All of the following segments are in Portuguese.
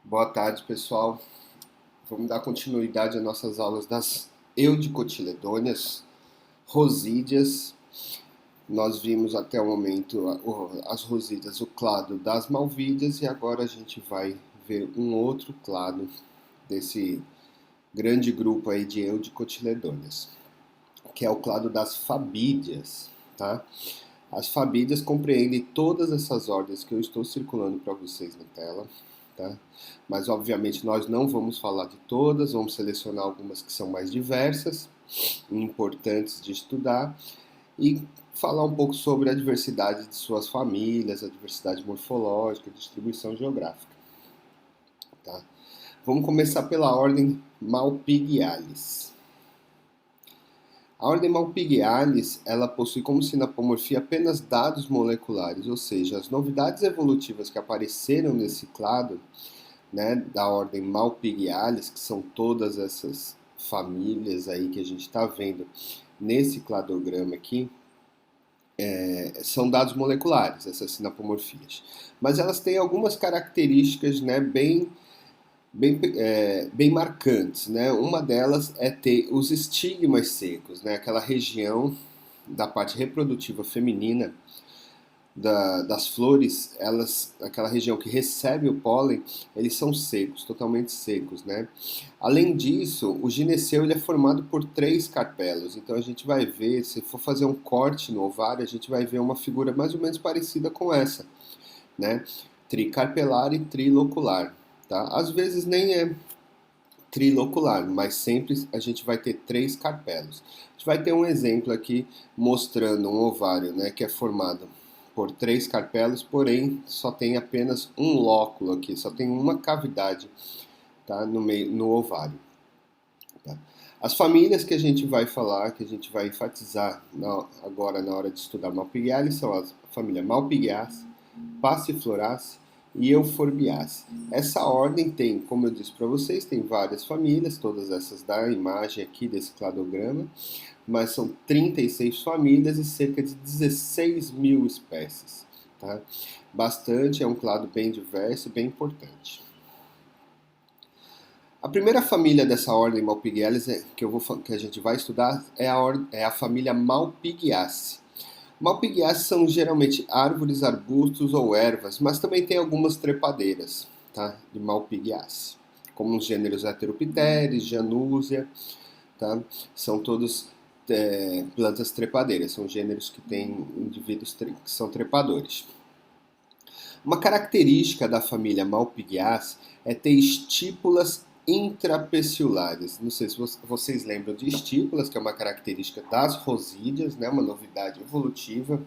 Boa tarde, pessoal. Vamos dar continuidade às nossas aulas das eudicotiledôneas, rosídeas. Nós vimos até o momento as rosídeas, o clado das malvídeas, e agora a gente vai ver um outro clado desse grande grupo aí de eudicotiledôneas, que é o clado das fabídeas, tá? As fabídeas compreendem todas essas ordens que eu estou circulando para vocês na tela, tá? Mas obviamente nós não vamos falar de todas, vamos selecionar algumas que são mais diversas, importantes de estudar e falar um pouco sobre a diversidade de suas famílias, a diversidade morfológica, distribuição geográfica, tá? Vamos começar pela ordem Malpighiales. A ordem Malpighiales, ela possui como sinapomorfia apenas dados moleculares, ou seja, as novidades evolutivas que apareceram nesse clado, né, da ordem Malpighiales, que são todas essas famílias aí que a gente está vendo nesse cladograma aqui, são dados moleculares, essas sinapomorfias. Mas elas têm algumas características, né, bem marcantes, né? Uma delas é ter os estigmas secos, né? Aquela região da parte reprodutiva feminina das flores, aquela região que recebe o pólen, eles são secos, totalmente secos, né? Além disso, o gineceu ele é formado por 3 carpelos, então a gente vai ver, se for fazer um corte no ovário, a gente vai ver uma figura mais ou menos parecida com essa, né? Tricarpelar e trilocular, tá? Às vezes nem é trilocular, mas sempre a gente vai ter 3 carpelos. A gente vai ter um exemplo aqui mostrando um ovário, né, que é formado por 3 carpelos, porém só tem apenas um lóculo aqui, só tem uma cavidade, tá, no ovário. Tá? As famílias que a gente vai falar, que a gente vai enfatizar agora na hora de estudar Malpighiales são a família Malpighiaceae, Passifloraceae e Euphorbiaceae. Essa ordem tem, como eu disse para vocês, tem várias famílias, todas essas da imagem aqui desse cladograma, mas são 36 famílias e cerca de 16 mil espécies. Tá? Bastante, é um clado bem diverso e bem importante. A primeira família dessa ordem Malpighiales que a gente vai estudar é a família Malpighiaceae. Malpighiaceae são geralmente árvores, arbustos ou ervas, mas também tem algumas trepadeiras, tá? De Malpighiaceae, como os gêneros Heteropteris, Janúzia, tá? São todos plantas trepadeiras, são gêneros que têm indivíduos que são trepadores. Uma característica da família Malpighiaceae é ter estípulas intrapeciolares. Não sei se vocês lembram de estípulas, que é uma característica das rosídeas, né? Uma novidade evolutiva,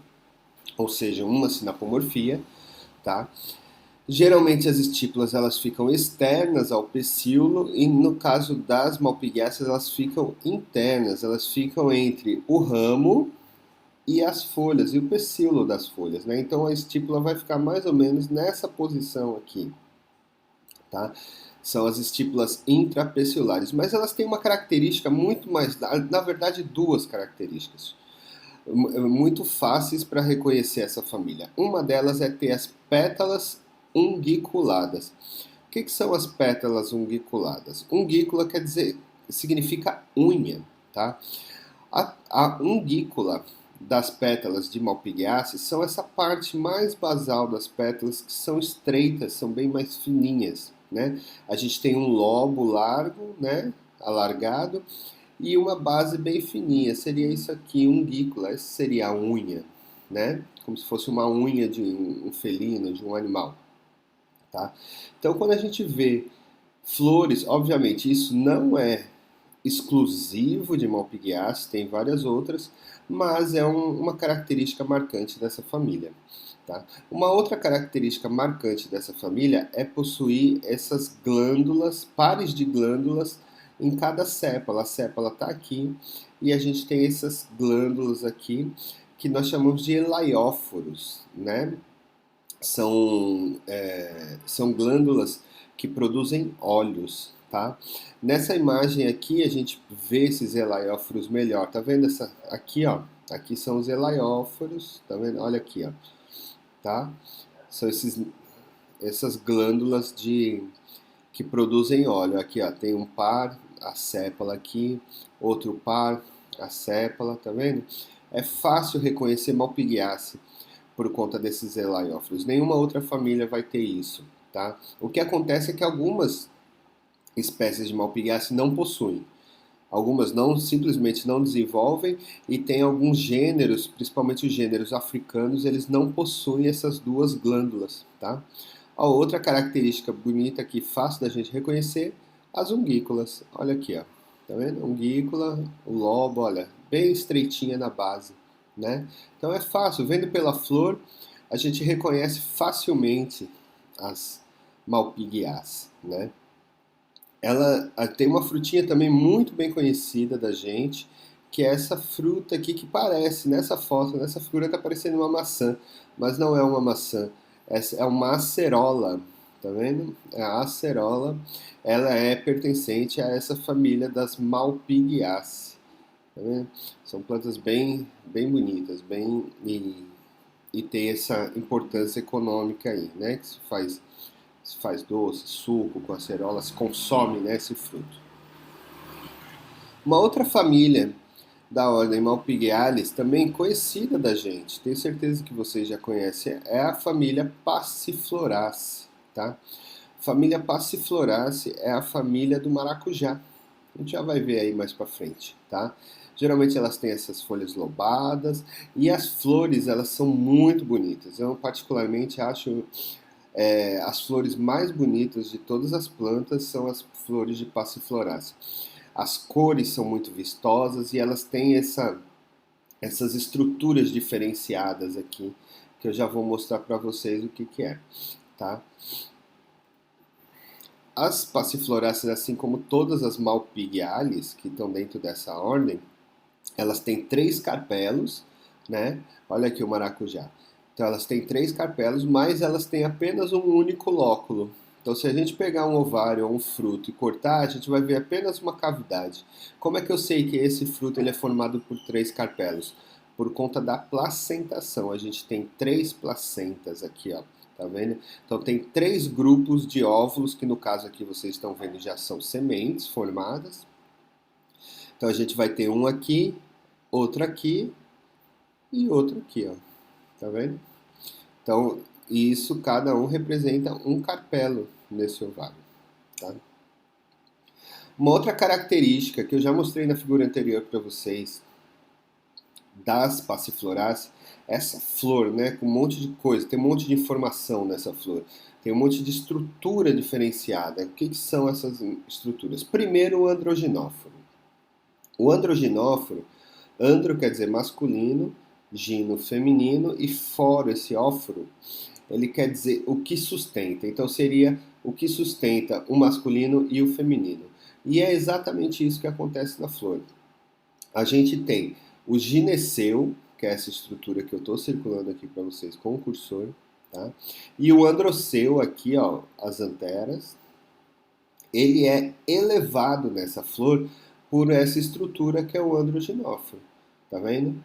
ou seja, uma sinapomorfia, tá? Geralmente as estípulas elas ficam externas ao pecíolo e no caso das Malpighiaceae elas ficam internas, elas ficam entre o ramo e as folhas, e o pecíolo das folhas, né? Então a estípula vai ficar mais ou menos nessa posição aqui, tá? São as estípulas intrapeciolares, mas elas têm uma característica muito mais, na verdade duas características, muito fáceis para reconhecer essa família. Uma delas é ter as pétalas ungiculadas. O que são as pétalas ungiculadas? Ungícula quer dizer, significa unha, tá? A ungícula das pétalas de Malpighiaceae são essa parte mais basal das pétalas que são estreitas, são bem mais fininhas, né? A gente tem um lobo largo, né, alargado, e uma base bem fininha. Seria isso aqui, ungícula, essa seria a unha, né? Como se fosse uma unha de um felino, de um animal, tá? Então, quando a gente vê flores, obviamente isso não é exclusivo de Malpighiaceae, tem várias outras, mas é uma característica marcante dessa família. Tá? Uma outra característica marcante dessa família é possuir essas glândulas, pares de glândulas em cada sépala. A sépala está aqui e a gente tem essas glândulas aqui que nós chamamos de elaióforos, né? São glândulas que produzem óleos, tá? Nessa imagem aqui a gente vê esses elaióforos melhor. Tá vendo essa aqui, ó? Aqui são os elaióforos, tá vendo? Olha aqui, ó, tá? São essas glândulas que produzem óleo. Aqui, ó, tem um par, a sépala aqui, outro par, a sépala, tá vendo? É fácil reconhecer Malpighiaceae por conta desses elaiófilos. Nenhuma outra família vai ter isso, tá? O que acontece é que algumas espécies de Malpighiaceae não possuem. Algumas não simplesmente não desenvolvem e tem alguns gêneros, principalmente os gêneros africanos, eles não possuem essas duas glândulas, tá? A outra característica bonita aqui, fácil da gente reconhecer, as ungículas. Olha aqui, ó. Tá vendo? Ungícula, o lobo, olha, bem estreitinha na base, né? Então é fácil, vendo pela flor, a gente reconhece facilmente as Malpighiaceae, né? Ela tem uma frutinha também muito bem conhecida da gente, que é essa fruta aqui que parece, nessa foto, nessa figura tá parecendo uma maçã, mas não é uma maçã, essa é uma acerola, tá vendo? É a acerola, ela é pertencente a essa família das Malpighiaceae, tá vendo? São plantas bem bonitas, e tem essa importância econômica aí, né? Que se faz doce, suco com acerola, se consome, né, esse fruto. Uma outra família da ordem Malpighiales, também conhecida da gente, tenho certeza que vocês já conhecem, é a família Passifloraceae, tá? Família Passifloraceae é a família do maracujá. A gente já vai ver aí mais para frente, tá? Geralmente elas têm essas folhas lobadas e as flores elas são muito bonitas. Eu particularmente acho as flores mais bonitas de todas as plantas são as flores de Passifloraceae. As cores são muito vistosas e elas têm essas estruturas diferenciadas aqui, que eu já vou mostrar para vocês o que é, tá? As Passifloraceae, assim como todas as Malpighiales que estão dentro dessa ordem, elas têm 3 carpelos, né? Olha aqui o maracujá. Então elas têm 3 carpelos, mas elas têm apenas um único lóculo. Então se a gente pegar um ovário ou um fruto e cortar, a gente vai ver apenas uma cavidade. Como é que eu sei que esse fruto ele é formado por 3 carpelos? Por conta da placentação. A gente tem 3 placentas aqui, ó. Tá vendo? Então tem 3 grupos de óvulos, que no caso aqui vocês estão vendo já são sementes formadas. Então a gente vai ter um aqui, outro aqui e outro aqui, ó. Tá vendo? Então, isso cada um representa um carpelo nesse ovário, tá? Uma outra característica que eu já mostrei na figura anterior para vocês das Passifloraceae, essa flor, né, com um monte de coisa, tem um monte de informação nessa flor, tem um monte de estrutura diferenciada. O que são essas estruturas? Primeiro, o androginóforo. O androginóforo, andro quer dizer masculino, gino feminino e foro, esse óforo, ele quer dizer o que sustenta. Então seria o que sustenta o masculino e o feminino. E é exatamente isso que acontece na flor. A gente tem o gineceu, que é essa estrutura que eu estou circulando aqui para vocês com o cursor, tá? E o androceu aqui, ó, as anteras, ele é elevado nessa flor por essa estrutura que é o androginóforo, tá vendo?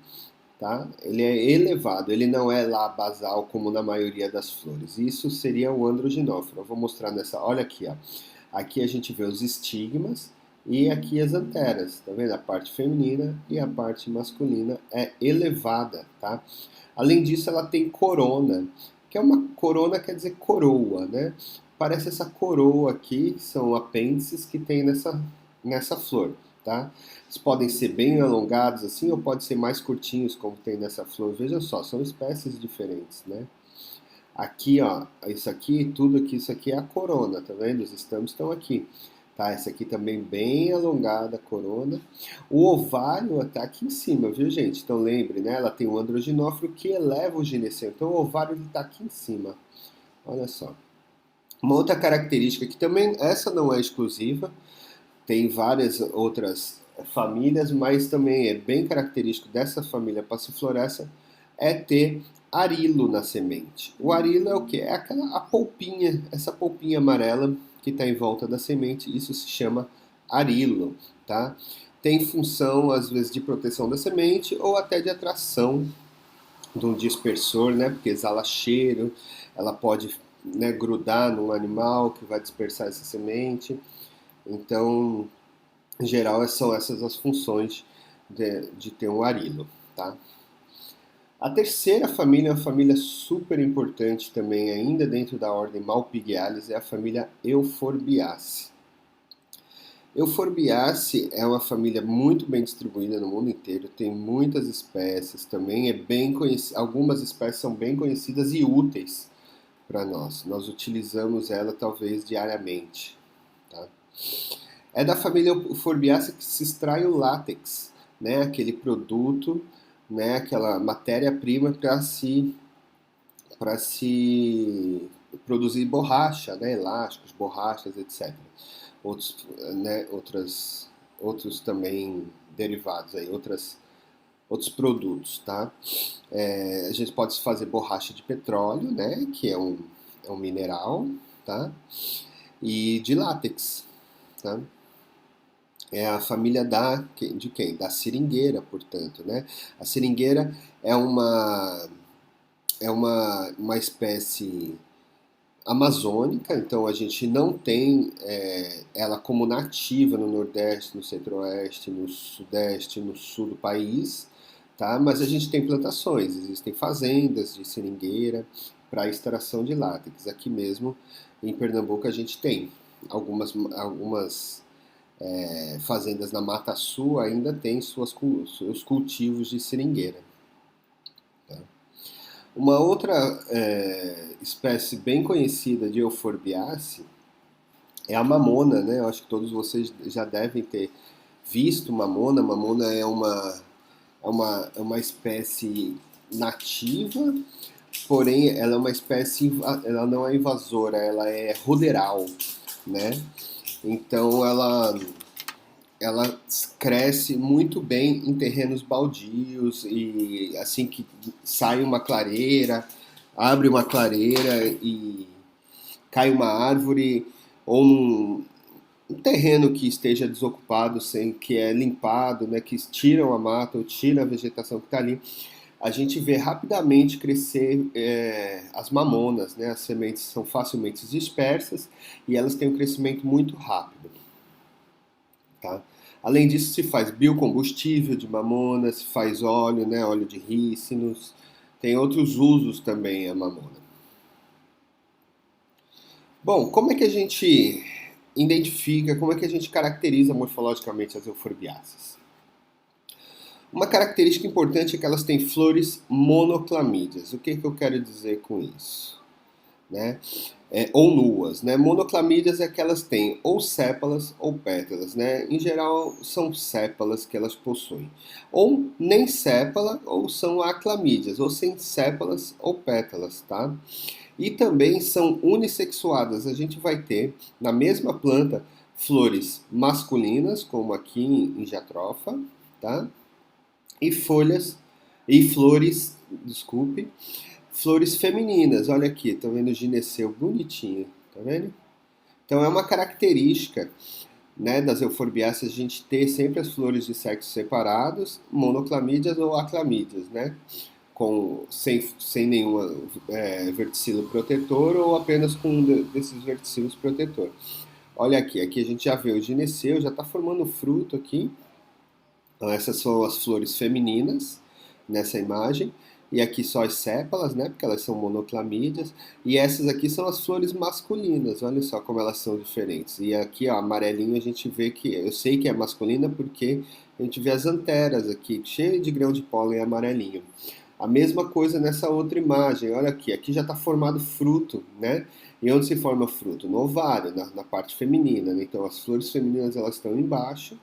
Tá? Ele é elevado, ele não é lá basal como na maioria das flores. Isso seria o androginóforo. Eu vou mostrar nessa, olha aqui, ó. Aqui a gente vê os estigmas e aqui as anteras, tá vendo? A parte feminina e a parte masculina é elevada, tá? Além disso, ela tem corona, que é uma corona quer dizer coroa, né? Parece essa coroa aqui, que são apêndices que tem nessa flor, tá? Eles podem ser bem alongados assim ou podem ser mais curtinhos, como tem nessa flor. Veja só, são espécies diferentes, né? Aqui, ó, isso aqui, tudo aqui, isso aqui é a corona, tá vendo? Os estamos estão aqui. Tá, essa aqui também bem alongada, a corona. O ovário está aqui em cima, viu, gente? Então lembre, né? Ela tem o androginóforo que eleva o gineceu. Então o ovário está aqui em cima. Olha só. Uma outra característica que também, essa não é exclusiva, tem várias outras famílias, mas também é bem característico dessa família Passifloraceae é ter arilo na semente. O arilo é o que? É a polpinha, essa polpinha amarela que está em volta da semente, isso se chama arilo, tá? Tem função, às vezes, de proteção da semente ou até de atração de um dispersor, né? Porque exala cheiro, ela pode né, grudar num animal que vai dispersar essa semente. Então, em geral, são essas as funções de ter um arilo, tá? A terceira família é uma família super importante também, ainda dentro da ordem Malpighiales, é a família Euphorbiaceae. Euphorbiaceae é uma família muito bem distribuída no mundo inteiro, tem muitas espécies, também é bem conhecida, algumas espécies são bem conhecidas e úteis para nós. Nós utilizamos ela talvez diariamente, tá? É da família Euphorbiaceae que se extrai o látex, né? Aquele produto, né? Aquela matéria-prima para se produzir borracha, né? Elásticos, borrachas, etc. Outros, né? Outros também derivados aí, outros produtos, tá? A gente pode fazer borracha de petróleo, né? Que é um mineral, tá? E de látex, tá? É a família de quem? Da seringueira, portanto, né? A seringueira é uma espécie amazônica, então a gente não tem ela como nativa no Nordeste, no Centro-Oeste, no Sudeste, no Sul do país, tá? Mas a gente tem plantações, existem fazendas de seringueira para extração de látex. Aqui mesmo em Pernambuco a gente tem algumas fazendas na Mata Sul ainda têm seus cultivos de seringueira. Tá? Uma outra espécie bem conhecida de Euphorbiaceae é a mamona, né? Eu acho que todos vocês já devem ter visto mamona. Mamona é uma espécie nativa, porém ela é uma espécie, ela não é invasora, ela é ruderal, né? Então ela cresce muito bem em terrenos baldios e assim que sai uma clareira, abre uma clareira e cai uma árvore ou um terreno que esteja desocupado, sem que é limpado, né, que tiram a mata ou tiram a vegetação que está ali, a gente vê rapidamente crescer as mamonas, né? As sementes são facilmente dispersas e elas têm um crescimento muito rápido. Tá? Além disso, se faz biocombustível de mamona, se faz óleo, né, óleo de rícinos, tem outros usos também a mamona. Bom, como é que a gente identifica, como é que a gente caracteriza morfologicamente as euforbiáceas? Uma característica importante é que elas têm flores monoclamídeas. O que eu quero dizer com isso? Né? Ou nuas, né? Monoclamídeas é que elas têm ou sépalas ou pétalas, né? Em geral são sépalas que elas possuem. Ou nem sépala ou são aclamídeas, ou sem sépalas ou pétalas, tá? E também são unissexuadas. A gente vai ter na mesma planta flores masculinas, como aqui em Jatropha, tá? E folhas e flores, desculpe, flores femininas. Olha aqui, tá vendo o gineceu bonitinho, tá vendo? Então é uma característica, né, das euforbiáceas a gente ter sempre as flores de sexos separados, monoclamídeas ou aclamídeas, né? Sem nenhuma verticilo protetor ou apenas com um desses verticilos protetor. Olha aqui a gente já vê o gineceu, já está formando fruto aqui. Então essas são as flores femininas nessa imagem. E aqui só as sépalas, né? Porque elas são monoclamídeas. E essas aqui são as flores masculinas. Olha só como elas são diferentes. E aqui, ó, amarelinho, a gente vê que... Eu sei que é masculina porque a gente vê as anteras aqui, cheio de grão de pólen amarelinho. A mesma coisa nessa outra imagem. Olha aqui. Aqui já está formado fruto, né? E onde se forma fruto? No ovário, na parte feminina, né? Então as flores femininas elas estão embaixo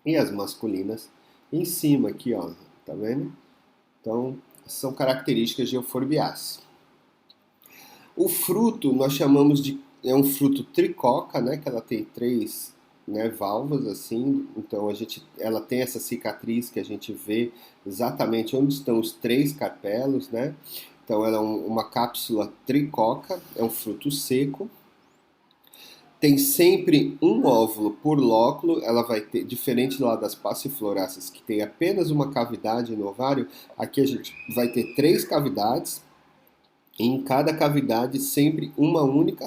e as masculinas em cima aqui, ó. Tá vendo? Então, são características de euforbiácea. O fruto nós chamamos de é um fruto tricoca, né? Que ela tem três, né, valvas assim. Então ela tem essa cicatriz que a gente vê exatamente onde estão os três carpelos, né? Então ela é uma cápsula tricoca, é um fruto seco. Tem sempre um óvulo por lóculo, ela vai ter, diferente lá das passifloráceas, que tem apenas uma cavidade no ovário, aqui a gente vai ter três cavidades, Em cada cavidade sempre um único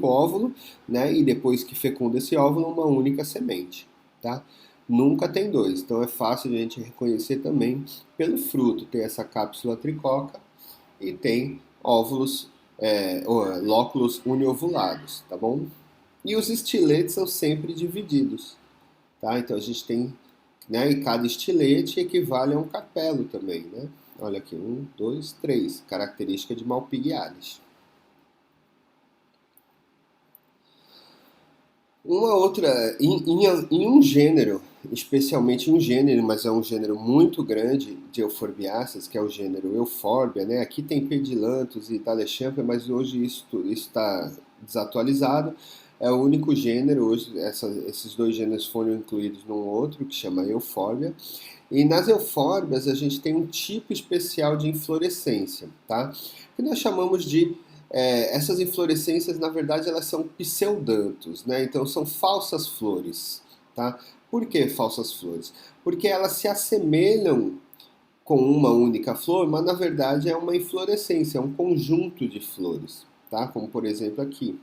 óvulo, né? E depois que fecunda esse óvulo, uma única semente, tá? Nunca tem dois, então é fácil de a gente reconhecer também pelo fruto. Tem essa cápsula tricoca e tem óvulos, lóculos uniovulados, tá bom? E os estiletes são sempre divididos, tá? Então a gente tem, né, e cada estilete equivale a um capelo também, né? Olha aqui, um, dois, três, característica de Malpighiales. Uma outra, em um gênero, especialmente um gênero, mas é um gênero muito grande de euforbiáceas, que é o gênero Euphorbia, né? Aqui tem Pedilanthus e Thalassampia, mas hoje isso está desatualizado. É o único gênero, hoje esses dois gêneros foram incluídos num outro, que chama Euphorbia. E nas eufórbias a gente tem um tipo especial de inflorescência, tá? Que nós chamamos de essas inflorescências, na verdade, elas são pseudantos, né? Então são falsas flores, tá? Por que falsas flores? Porque elas se assemelham com uma única flor, mas na verdade é uma inflorescência, é um conjunto de flores, tá? Como por exemplo aqui.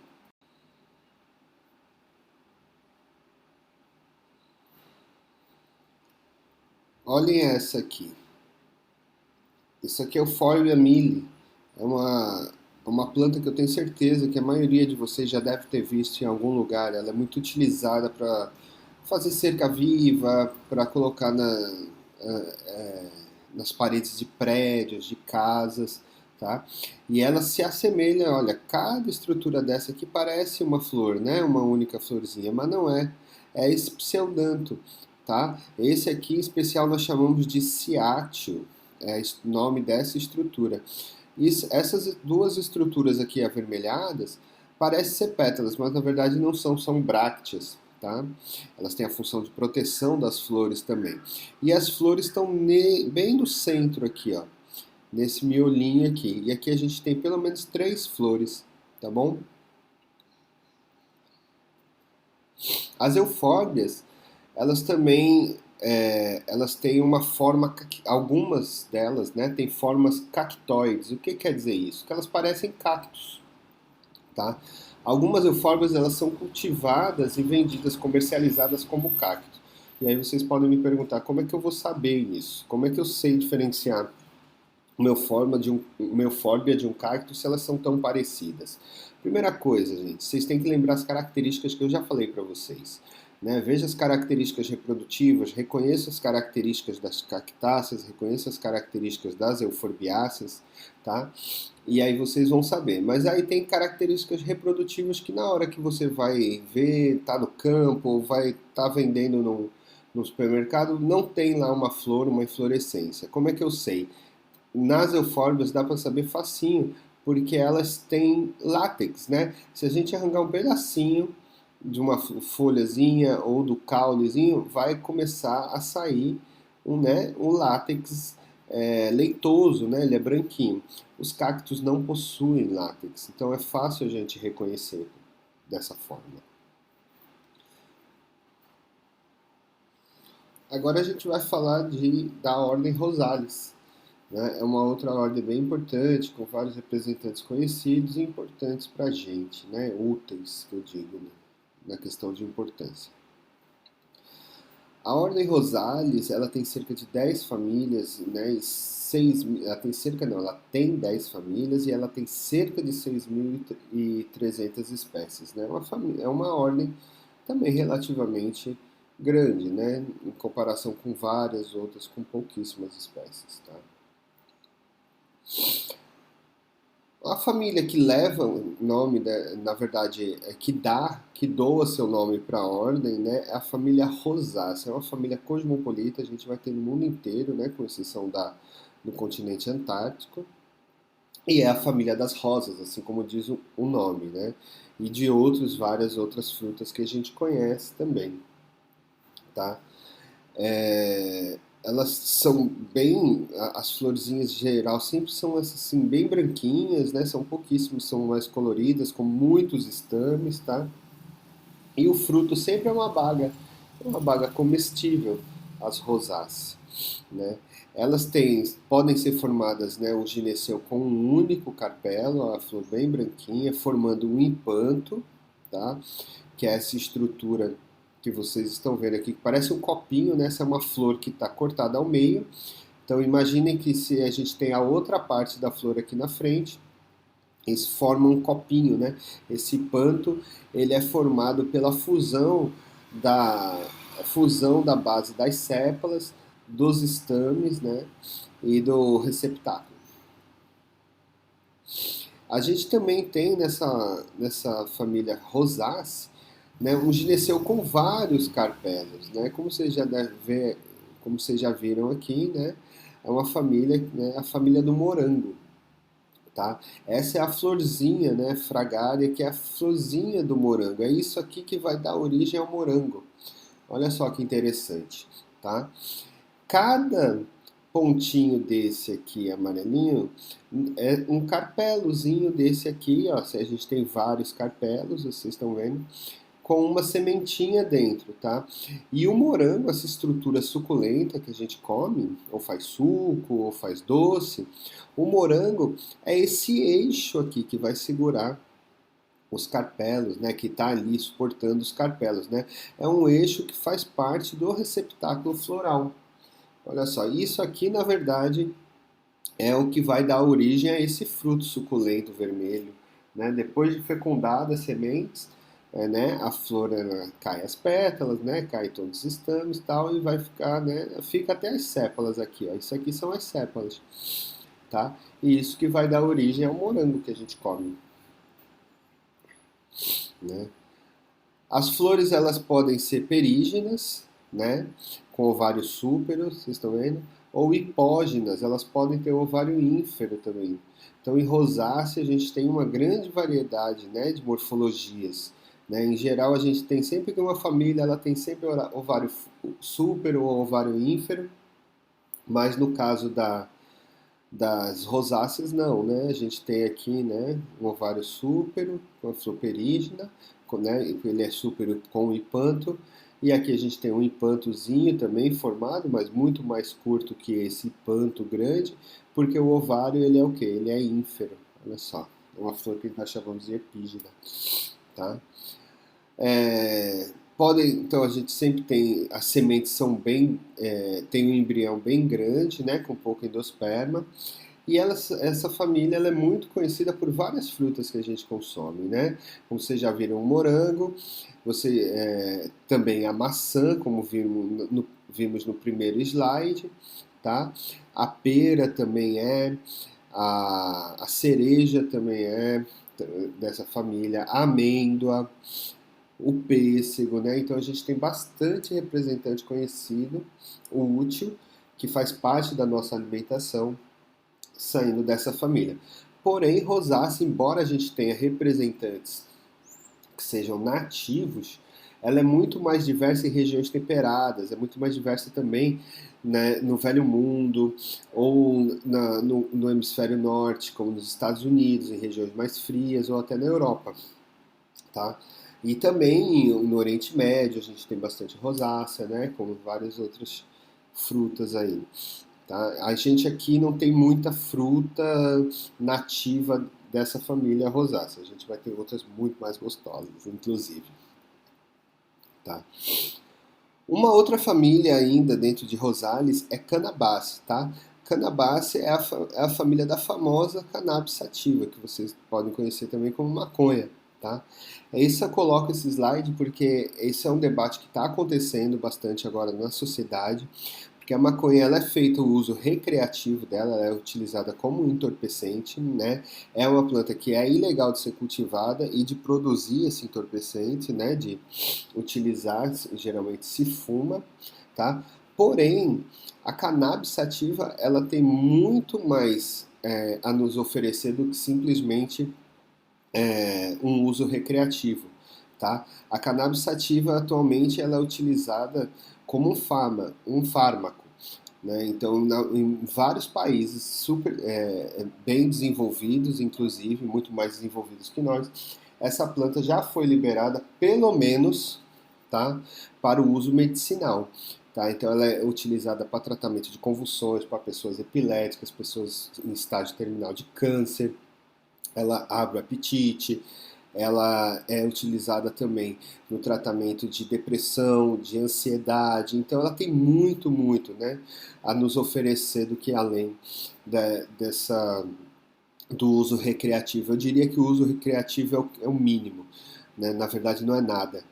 Olhem essa aqui. Isso aqui é o Euphorbia mille. É uma planta que eu tenho certeza que a maioria de vocês já deve ter visto em algum lugar. Ela é muito utilizada para fazer cerca viva, para colocar nas paredes de prédios, de casas, tá? E ela se assemelha, olha, cada estrutura dessa aqui parece uma flor, né? Uma única florzinha, mas não é. É esse pseudanto, tá? Esse aqui em especial nós chamamos de ciátio, é o nome dessa estrutura. Essas duas estruturas aqui avermelhadas parecem ser pétalas, mas na verdade não são, são brácteas, tá? Elas têm a função de proteção das flores também. E as flores estão bem no centro aqui, ó, nesse miolinho aqui. E aqui a gente tem pelo menos três flores, tá bom? As eufórbias, elas também elas têm uma forma, algumas delas, né, têm formas cactoides. O que quer dizer isso? Que elas parecem cactos, tá? Algumas eufórbias elas são cultivadas e vendidas, comercializadas como cacto. E aí vocês podem me perguntar, como é que eu vou saber isso? Como é que eu sei diferenciar uma eufórbia de um cacto se elas são tão parecidas? Primeira coisa, gente, vocês têm que lembrar as características que eu já falei para vocês. Né? Veja as características reprodutivas, reconheça as características das cactáceas, reconheça as características das euforbiáceas, tá? E aí vocês vão saber. Mas aí tem características reprodutivas que na hora que você vai ver, tá no campo, ou vai estar vendendo no supermercado, não tem lá uma flor, uma inflorescência. Como é que eu sei? Nas eufórbias dá para saber facinho, porque elas têm látex, né? Se a gente arrancar um pedacinho de uma folhazinha ou do caulezinho, vai começar a sair um látex leitoso, né? Ele é branquinho. Os cactos não possuem látex, então é fácil a gente reconhecer dessa forma. Agora a gente vai falar da ordem Rosales. Né? É uma outra ordem bem importante, com vários representantes conhecidos e importantes para a gente, né? Úteis, que eu digo, né? Na questão de importância. A Ordem Rosales, ela tem cerca de 10 famílias, né, ela tem cerca, não, ela tem 10 famílias e ela tem cerca de 6.300 espécies, né? É uma ordem também relativamente grande, né, em comparação com várias outras com pouquíssimas espécies, tá? A família que leva o nome, na verdade, que doa seu nome para a ordem, né, é a família Rosácea. É uma família cosmopolita, a gente vai ter no mundo inteiro, né, com exceção do continente antártico. E é a família das rosas, assim como diz o nome, né? E de várias outras frutas que a gente conhece também, tá? Elas são bem, as florzinhas em geral sempre são assim bem branquinhas, né? São pouquíssimas, são mais coloridas, com muitos estames, tá? E o fruto sempre é uma baga comestível, as rosáceas. né? Elas podem ser formadas, né, o gineceu com um único carpelo, a flor bem branquinha, formando um hipanto, tá? Que é essa estrutura que vocês estão vendo aqui, que parece um copinho, né? Essa é uma flor que está cortada ao meio. Então imaginem que se a gente tem a outra parte da flor aqui na frente, eles formam um copinho, né? Esse hipanto, ele é formado pela fusão da base das sépalas, dos estames, né? E do receptáculo. A gente também tem nessa família Rosaceae, né, um gineceu com vários carpelos, né? Como vocês já viram aqui, né? É uma família, né, a família do morango, tá? Essa é a florzinha, né, fragária, que é a florzinha do morango. É isso aqui que vai dar origem ao morango. Olha só que interessante, tá? Cada pontinho desse aqui amarelinho é um carpelozinho desse aqui, ó. Se a gente tem vários carpelos, vocês estão vendo, com uma sementinha dentro, tá? E o morango, essa estrutura suculenta que a gente come, ou faz suco, ou faz doce, o morango é esse eixo aqui que vai segurar os carpelos, né, que está ali suportando os carpelos, né? É um eixo que faz parte do receptáculo floral. Olha só, isso aqui na verdade é o que vai dar origem a esse fruto suculento vermelho, né? Depois de fecundadas as sementes, né, a flor cai as pétalas, né, cai todos os estames e tal, e vai ficar, né, fica até as sépalas aqui, ó. Isso aqui são as sépalas, tá? E isso que vai dar origem ao morango que a gente come, né? As flores elas podem ser perígenas, né, com ovário súpero, vocês estão vendo? Ou hipógenas, elas podem ter ovário ínfero também. Então, em rosácea a gente tem uma grande variedade, né, de morfologias. Né? Em geral, a gente tem sempre que uma família ela tem sempre ovário súpero ou ovário ínfero, mas no caso das rosáceas não, né? A gente tem aqui, né, um ovário súpero com a flor perígena, né, ele é súpero com hipanto, e aqui a gente tem um hipantozinho também formado, mas muito mais curto que esse hipanto grande, porque o ovário ele é o quê? Ele é ínfero, olha só, é uma flor que nós chamamos de epígena, tá? Então a gente sempre tem, as sementes são tem um embrião bem grande, né, com pouco endosperma, e essa família ela é muito conhecida por várias frutas que a gente consome, né? Como vocês já viram, o morango, também a maçã, como vimos no primeiro slide, tá? A pera também a cereja também dessa família, a amêndoa, o pêssego, né? Então a gente tem bastante representante conhecido, útil, que faz parte da nossa alimentação, saindo dessa família. Porém, rosácea, embora a gente tenha representantes que sejam nativos, ela é muito mais diversa em regiões temperadas, é muito mais diversa também, né, no Velho Mundo ou no hemisfério norte, como nos Estados Unidos, em regiões mais frias ou até na Europa, tá? E também no Oriente Médio a gente tem bastante rosácea, né, como várias outras frutas aí. Tá? A gente aqui não tem muita fruta nativa dessa família rosácea. A gente vai ter outras muito mais gostosas, inclusive. Tá? Uma outra família ainda dentro de Rosales é Cannabácea, tá? Cannabácea é a família da famosa cannabis sativa, que vocês podem conhecer também como maconha, tá? Isso eu coloco esse slide porque esse é um debate que está acontecendo bastante agora na sociedade, porque a maconha ela é feito o uso recreativo dela, ela é utilizada como um entorpecente, né? É uma planta que é ilegal de ser cultivada e de produzir esse entorpecente, né? De utilizar, geralmente se fuma, tá? Porém, a cannabis sativa ela tem muito mais a nos oferecer do que simplesmente um uso recreativo, tá? A cannabis sativa atualmente ela é utilizada como um fármaco, né? Então, em vários países bem desenvolvidos, inclusive muito mais desenvolvidos que nós, essa planta já foi liberada, pelo menos, tá, para o uso medicinal. tá? Então ela é utilizada para tratamento de convulsões, para pessoas epiléticas, pessoas em estágio terminal de câncer, ela abre o apetite, ela é utilizada também no tratamento de depressão, de ansiedade, então ela tem muito, muito, né, a nos oferecer do que além dessa do uso recreativo. Eu diria que o uso recreativo é o mínimo, né? Na verdade não é nada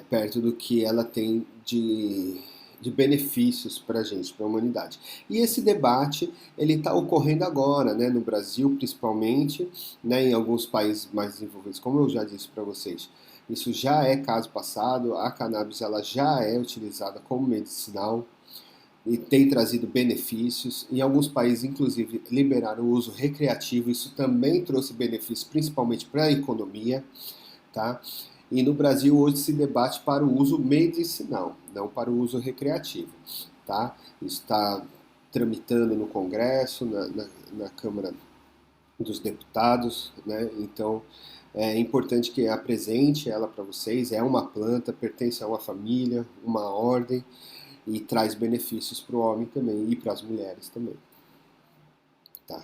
perto do que ela tem de benefícios para a gente, para a humanidade. E esse debate ele está ocorrendo agora, né, no Brasil principalmente, né, em alguns países mais desenvolvidos, como eu já disse para vocês. Isso já é caso passado, a cannabis ela já é utilizada como medicinal e tem trazido benefícios. Em alguns países, inclusive, liberaram o uso recreativo, isso também trouxe benefícios, principalmente para a economia, tá? E no Brasil hoje se debate para o uso medicinal, não para o uso recreativo, tá? Isso está tramitando no Congresso, na Câmara dos Deputados, né? Então é importante que apresente ela para vocês. É uma planta, pertence a uma família, uma ordem e traz benefícios para o homem também e para as mulheres também, tá?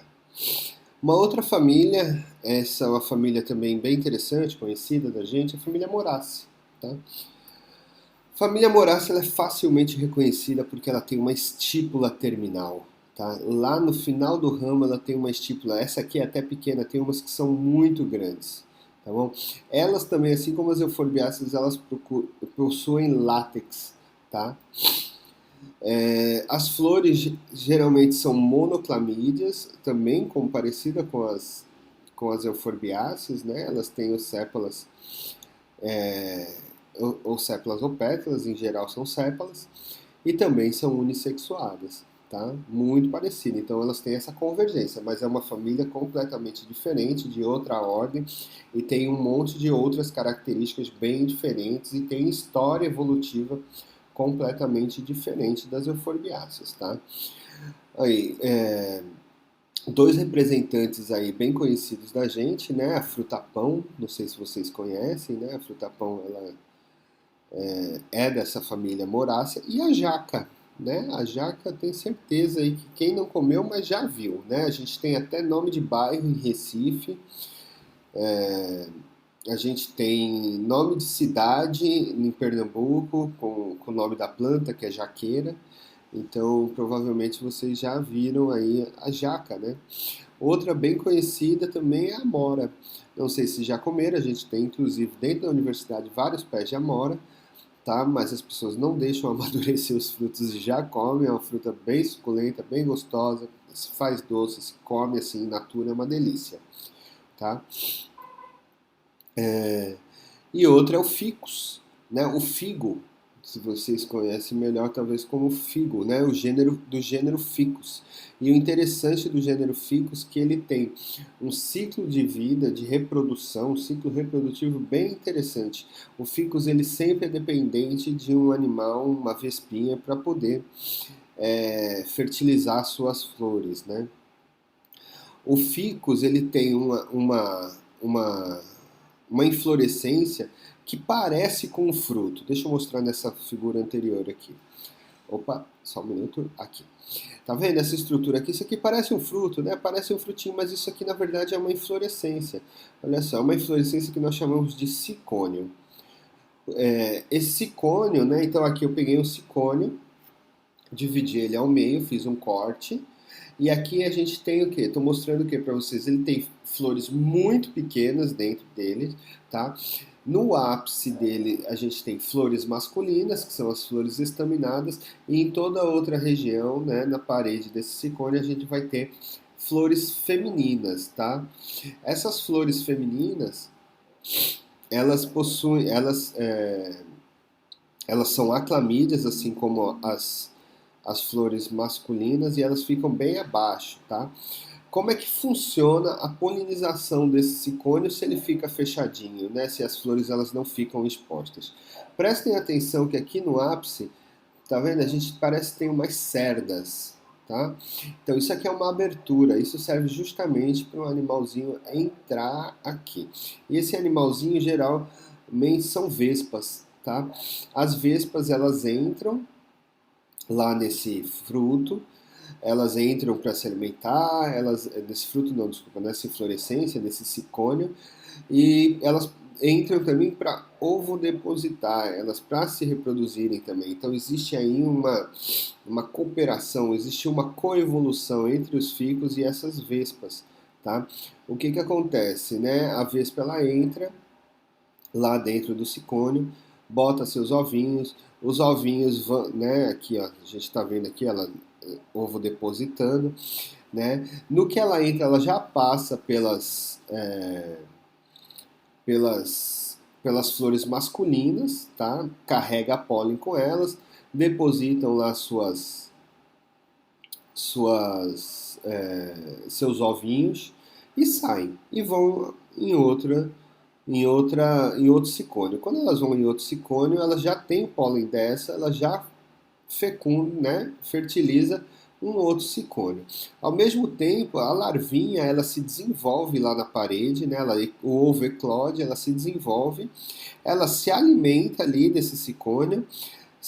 Uma outra família, essa é uma família também bem interessante, conhecida da gente, é a família Morace. Tá? A família Morace ela é facilmente reconhecida porque ela tem uma estípula terminal. Tá? Lá no final do ramo ela tem uma estípula, essa aqui é até pequena, tem umas que são muito grandes. Tá bom? Elas também, assim como as euforbiáceas, elas possuem látex. Tá? As flores geralmente são monoclamídeas, também como parecida com as euforbiáceas, né? Elas têm os sépalas, ou sépalas ou pétalas, em geral são sépalas, e também são unissexuadas, tá? Muito parecida, então elas têm essa convergência, mas é uma família completamente diferente, de outra ordem, e tem um monte de outras características bem diferentes, e tem história evolutiva completamente diferente das euforbiáceas, tá? Aí, dois representantes aí bem conhecidos da gente, né? A fruta-pão, não sei se vocês conhecem, né? A fruta-pão, ela é dessa família Morácea, e a jaca, né? A jaca tem certeza aí que quem não comeu, mas já viu, né? A gente tem até nome de bairro em Recife, a gente tem nome de cidade em Pernambuco com o nome da planta, que é jaqueira. Então, provavelmente vocês já viram aí a jaca, né? Outra bem conhecida também é a amora. Não sei se já comeram, a gente tem inclusive dentro da universidade vários pés de amora, tá? Mas as pessoas não deixam amadurecer os frutos e já comem. É uma fruta bem suculenta, bem gostosa, se faz doce, se come assim in natura, é uma delícia, tá? E outra é o ficus, né? O figo, se vocês conhecem melhor, talvez como figo, né? O gênero do gênero Ficus. E o interessante do gênero Ficus é que ele tem um ciclo de vida, de reprodução, um ciclo reprodutivo bem interessante. O Ficus ele sempre é dependente de um animal, uma vespinha, para poder fertilizar suas flores, né? O ficus ele tem uma uma inflorescência que parece com um fruto. Deixa eu mostrar nessa figura anterior aqui. Opa, só um minuto. Aqui. Tá vendo essa estrutura aqui? Isso aqui parece um fruto, né? Parece um frutinho, mas isso aqui na verdade é uma inflorescência. Olha só, é uma inflorescência que nós chamamos de cicônio. Esse cicônio, né? Então aqui eu peguei um cicônio, dividi ele ao meio, fiz um corte. E aqui a gente tem o que? Estou mostrando o que para vocês? Ele tem flores muito pequenas dentro dele, tá? No ápice dele a gente tem flores masculinas, que são as flores estaminadas, e em toda a outra região, né, na parede desse cicônio, a gente vai ter flores femininas, tá? Essas flores femininas, elas possuem, elas são aclamídeas, assim como as flores masculinas, e elas ficam bem abaixo, tá? Como é que funciona a polinização desse cicônio se ele fica fechadinho, né? Se as flores elas não ficam expostas? Prestem atenção que aqui no ápice, tá vendo? A gente parece que tem umas cerdas, tá? Então isso aqui é uma abertura, isso serve justamente para um animalzinho entrar aqui. E esse animalzinho geralmente são vespas, tá? As vespas elas entram lá nesse fruto, elas entram para se alimentar, nesse fruto não, desculpa, nessa inflorescência, nesse sicônio, e elas entram também para ovodepositar, elas para se reproduzirem também. Então existe aí uma cooperação, existe uma coevolução entre os ficus e essas vespas, tá? O que que acontece, né? A vespa ela entra lá dentro do sicônio, bota seus ovinhos, os ovinhos vão, né? Aqui, ó, a gente está vendo aqui ela ovo depositando, né? No que ela entra, ela já passa pelas flores masculinas, tá? Carrega pólen com elas, depositam lá seus ovinhos e saem e vão em outro sicônio. Quando elas vão em outro sicônio, elas já têm o pólen dessa, elas já fecunda, né, fertiliza um outro sicônio. Ao mesmo tempo, a larvinha ela se desenvolve lá na parede, né, o ovo eclode, ela se desenvolve, ela se alimenta ali desse sicônio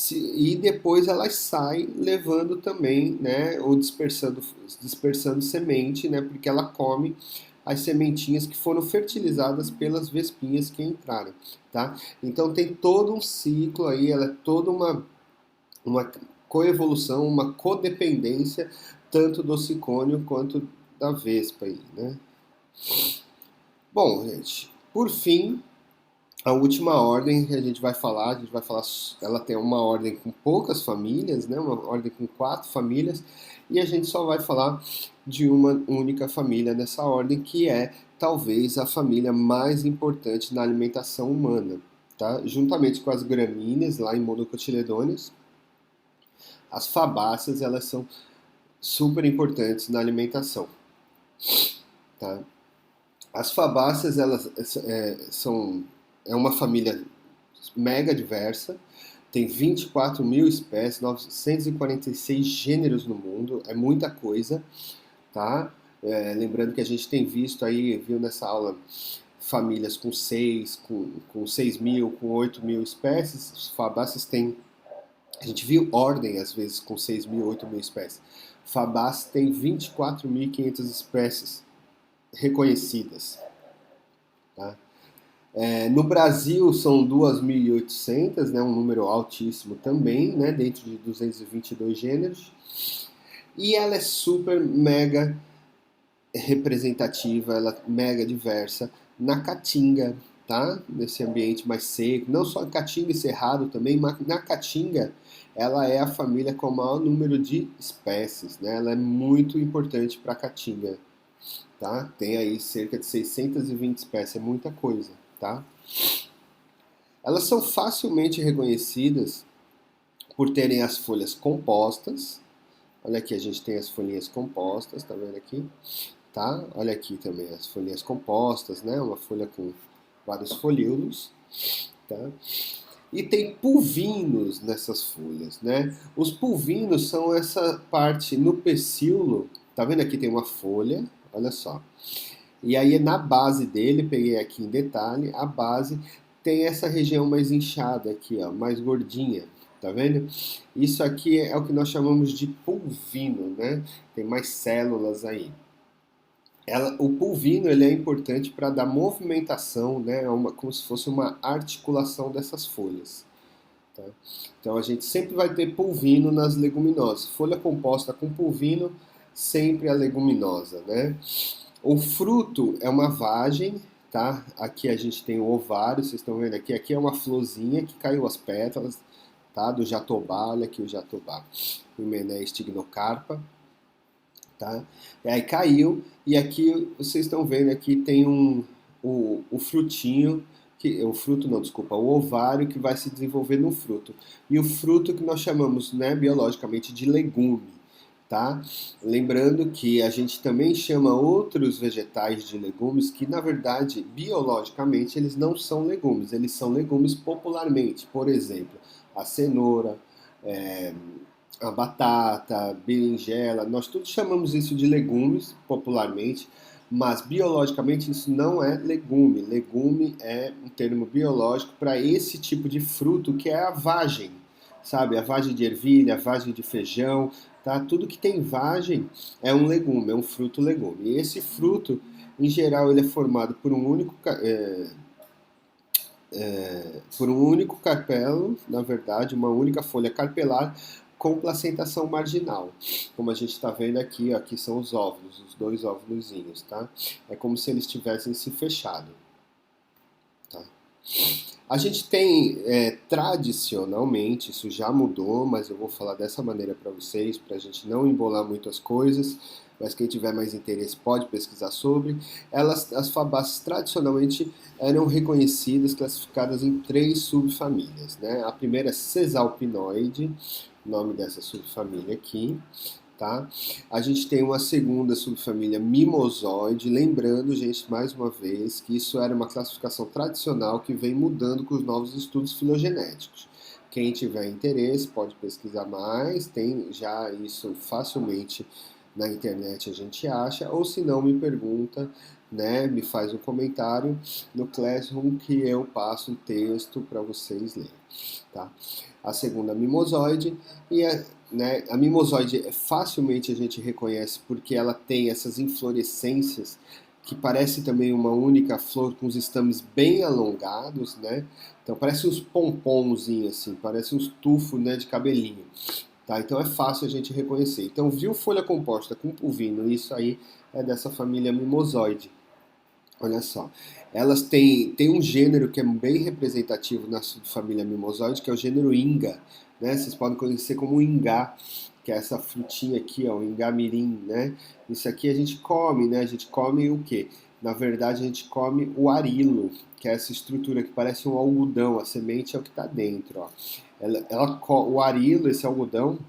e depois elas saem levando também, né, ou dispersando semente, né, porque ela come as sementinhas que foram fertilizadas pelas vespinhas que entraram, tá? Então tem todo um ciclo aí, ela é toda uma coevolução, uma codependência tanto do sicônio quanto da vespa aí, né? Bom, gente, por fim, a última ordem que a gente vai falar, ela tem uma ordem com poucas famílias, né? Uma ordem com 4 famílias, e a gente só vai falar de uma única família nessa ordem, que é talvez a família mais importante na alimentação humana, tá? Juntamente com as gramíneas lá em Monocotyledôneas, as fabáceas, elas são super importantes na alimentação, tá? As fabáceas, elas é uma família mega diversa, tem 24 mil espécies, 946 gêneros no mundo, é muita coisa, tá? Lembrando que a gente tem viu nessa aula, famílias com 6, com 6 mil, com 8 mil espécies, as fabáceas têm. A gente viu ordem, às vezes, com 6 mil, 8 mil espécies. Fabáceas tem 24.500 espécies reconhecidas. Tá? No Brasil são 2.800, né, um número altíssimo também, né, dentro de 222 gêneros. E ela é super mega representativa, ela é mega diversa na Caatinga, tá? Nesse ambiente mais seco, não só em Caatinga e Cerrado também, mas na Caatinga ela é a família com o maior número de espécies, né? Ela é muito importante para a Caatinga, tá? Tem aí cerca de 620 espécies, é muita coisa, tá? Elas são facilmente reconhecidas por terem as folhas compostas. Olha aqui, a gente tem as folhinhas compostas, tá vendo aqui? Tá? Olha aqui também as folhinhas compostas, né? Uma folha com vários folíolos, tá? E tem pulvinos nessas folhas, né? Os pulvinos são essa parte no pecíolo, tá vendo aqui tem uma folha, olha só. E aí na base dele, peguei aqui em detalhe, a base tem essa região mais inchada aqui, ó, mais gordinha, tá vendo? Isso aqui é o que nós chamamos de pulvino, né? Tem mais células aí. O pulvino ele é importante para dar movimentação, né? Como se fosse uma articulação dessas folhas. Tá? Então a gente sempre vai ter pulvino nas leguminosas. Folha composta com pulvino, sempre a leguminosa, né? O fruto é uma vagem, tá? Aqui a gente tem o ovário, vocês estão vendo aqui. Aqui é uma florzinha que caiu as pétalas, tá? Do jatobá, olha aqui o jatobá. Hymenaea stignocarpa. Tá? E aí caiu, e aqui vocês estão vendo, aqui tem o frutinho, o fruto não, desculpa, o ovário que vai se desenvolver no fruto. E o fruto que nós chamamos, né, biologicamente de legume, tá? Lembrando que a gente também chama outros vegetais de legumes que, na verdade, biologicamente, eles não são legumes, eles são legumes popularmente. Por exemplo, a cenoura, a batata, a berinjela, nós todos chamamos isso de legumes popularmente, mas biologicamente isso não é legume. Legume é um termo biológico para esse tipo de fruto que é a vagem, sabe? A vagem de ervilha, a vagem de feijão, tá? Tudo que tem vagem é um legume, é um fruto-legume. E esse fruto, em geral, ele é formado por um único carpelo, na verdade, uma única folha carpelar com placentação marginal. Como a gente está vendo aqui, ó, aqui são os óvulos, os dois óvulozinhos, tá? É como se eles tivessem se fechado, tá? A gente tem, tradicionalmente, isso já mudou, mas eu vou falar dessa maneira para vocês, para a gente não embolar muito as coisas, mas quem tiver mais interesse pode pesquisar sobre. As fabáceas tradicionalmente eram reconhecidas, classificadas em três subfamílias, né? A primeira é Cesalpinoide, o nome dessa subfamília aqui. Tá? A gente tem uma segunda subfamília Mimosoide, lembrando, gente, mais uma vez, que isso era uma classificação tradicional que vem mudando com os novos estudos filogenéticos. Quem tiver interesse pode pesquisar mais, tem já isso facilmente na internet a gente acha, ou se não me pergunta, né, me faz um comentário no Classroom que eu passo o texto para vocês lerem. Tá? A segunda mimosoide e a mimosoide facilmente a gente reconhece porque ela tem essas inflorescências que parece também uma única flor com os estames bem alongados, né? Então parece uns pomponzinhos assim, parece uns tufos, né, de cabelinho. Tá? Então é fácil a gente reconhecer. Então viu folha composta com pulvino, isso aí é dessa família mimosoide. Olha só, elas têm um gênero que é bem representativo na família mimosoide, que é o gênero Inga, né? Vocês podem conhecer como Ingá, que é essa frutinha aqui, ó, o Ingá mirim, né? Isso aqui a gente come, né? A gente come o quê? Na verdade, a gente come o arilo, que é essa estrutura que parece um algodão, a semente é o que está dentro, ó. O arilo, esse algodão,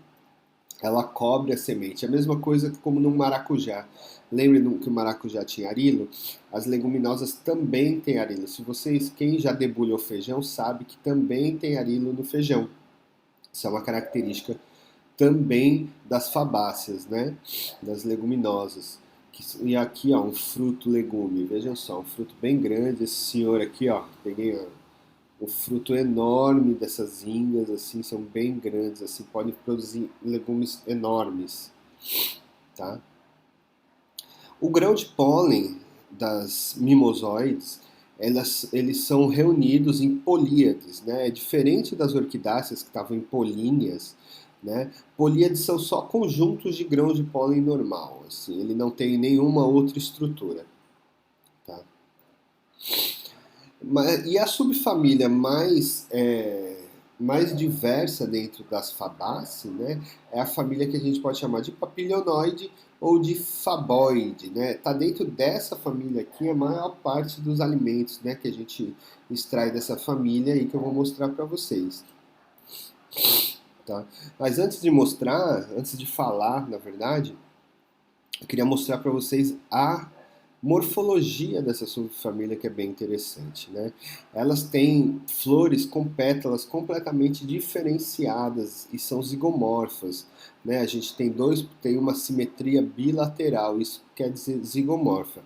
ela cobre a semente. É a mesma coisa como no maracujá. Lembrem que o maracujá tinha arilo? As leguminosas também têm arilo. Se vocês, quem já debulhou feijão, sabe que também tem arilo no feijão. Isso é uma característica também das fabáceas, né? Das leguminosas. E aqui, ó, um fruto legume. Vejam só, um fruto bem grande. Esse senhor aqui, ó, peguei o fruto enorme dessas ingas, assim, são bem grandes, assim, podem produzir legumes enormes, tá? O grão de pólen das mimosoides, eles são reunidos em políades, né? É diferente das orquidáceas que estavam em políneas, né? Políades são só conjuntos de grãos de pólen normal, assim, ele não tem nenhuma outra estrutura, tá? E a subfamília mais diversa dentro das Fabaceae, né, é a família que a gente pode chamar de Papilionoide ou de Faboide, né? Tá dentro dessa família aqui a maior parte dos alimentos, né, que a gente extrai dessa família e que eu vou mostrar para vocês, tá? Mas antes de mostrar, antes de falar, na verdade, eu queria mostrar para vocês a morfologia dessa subfamília que é bem interessante, né? Elas têm flores com pétalas completamente diferenciadas e são zigomorfas, né? A gente tem uma simetria bilateral, isso quer dizer zigomorfa.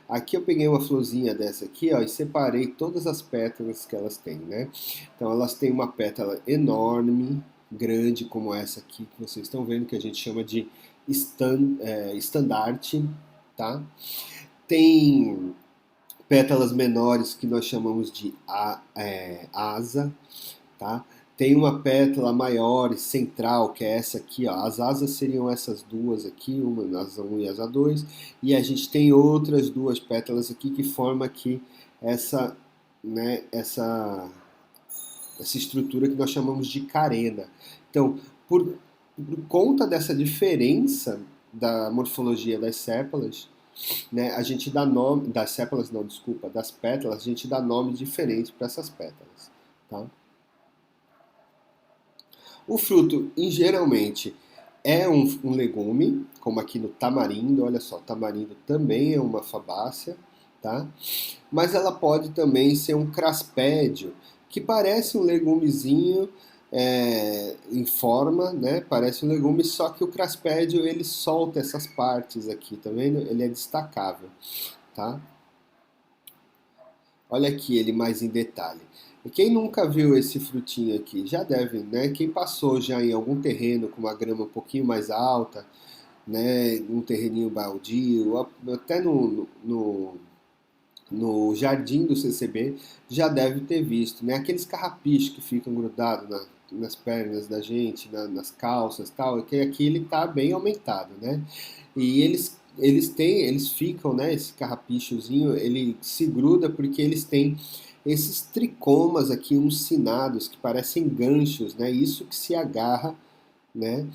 Aqui eu peguei uma florzinha dessa aqui, ó, e separei todas as pétalas que elas têm, né? Então elas têm uma pétala enorme, grande como essa aqui que vocês estão vendo, que a gente chama de estandarte, tá? Tem pétalas menores que nós chamamos de asa, tá? Tem uma pétala maior e central, que é essa aqui, ó. As asas seriam essas duas aqui, uma asa 1 e asa 2, e a gente tem outras duas pétalas aqui que formam aqui essa, né, essa estrutura que nós chamamos de carena. Então, por conta dessa diferença da morfologia das sépalas, né, a gente dá nome das sépalas, não, desculpa, das pétalas, a gente dá nomes diferentes para essas pétalas, tá? O fruto, geralmente, é um legume, como aqui no tamarindo, olha só, tamarindo também é uma fabácea, tá? Mas ela pode também ser um craspédio, que parece um legumezinho em forma, né? Parece um legume, só que o craspédio ele solta essas partes aqui, tá vendo? Ele é destacável, tá? Olha aqui ele mais em detalhe. E quem nunca viu esse frutinho aqui? Já deve, né? Quem passou já em algum terreno com uma grama um pouquinho mais alta, né? Um terreninho baldio, até no jardim do CCB, já deve ter visto, né? Aqueles carrapichos que ficam grudados nas pernas da gente, nas calças, tal, que aqui ele tá bem aumentado, né? E eles ficam, né? Esse carrapichozinho, ele se gruda porque eles têm esses tricomas aqui, uns sinados que parecem ganchos, né? Isso que se agarra, né?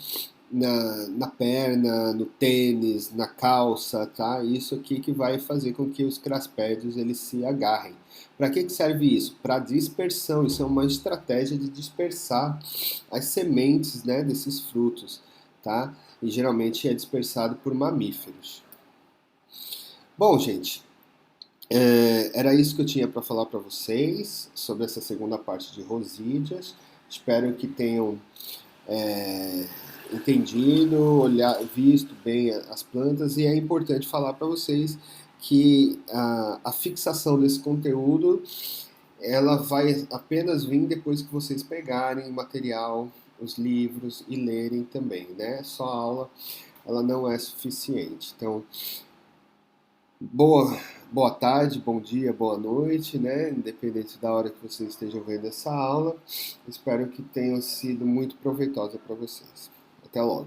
Na perna, no tênis, na calça, tá? Isso aqui que vai fazer com que os craspédios eles se agarrem. Para que serve isso? Para dispersão. Isso é uma estratégia de dispersar as sementes, né, desses frutos, tá? E geralmente é dispersado por mamíferos. Bom, gente, era isso que eu tinha para falar para vocês sobre essa segunda parte de rosídeas. Espero que tenham é, entendido, visto bem as plantas, e é importante falar para vocês que a fixação desse conteúdo ela vai apenas vir depois que vocês pegarem o material, os livros e lerem também, né? Só a aula ela não é suficiente. Então, boa, boa tarde, bom dia, boa noite, né? Independente da hora que vocês estejam vendo essa aula. Espero que tenha sido muito proveitosa para vocês. Até logo.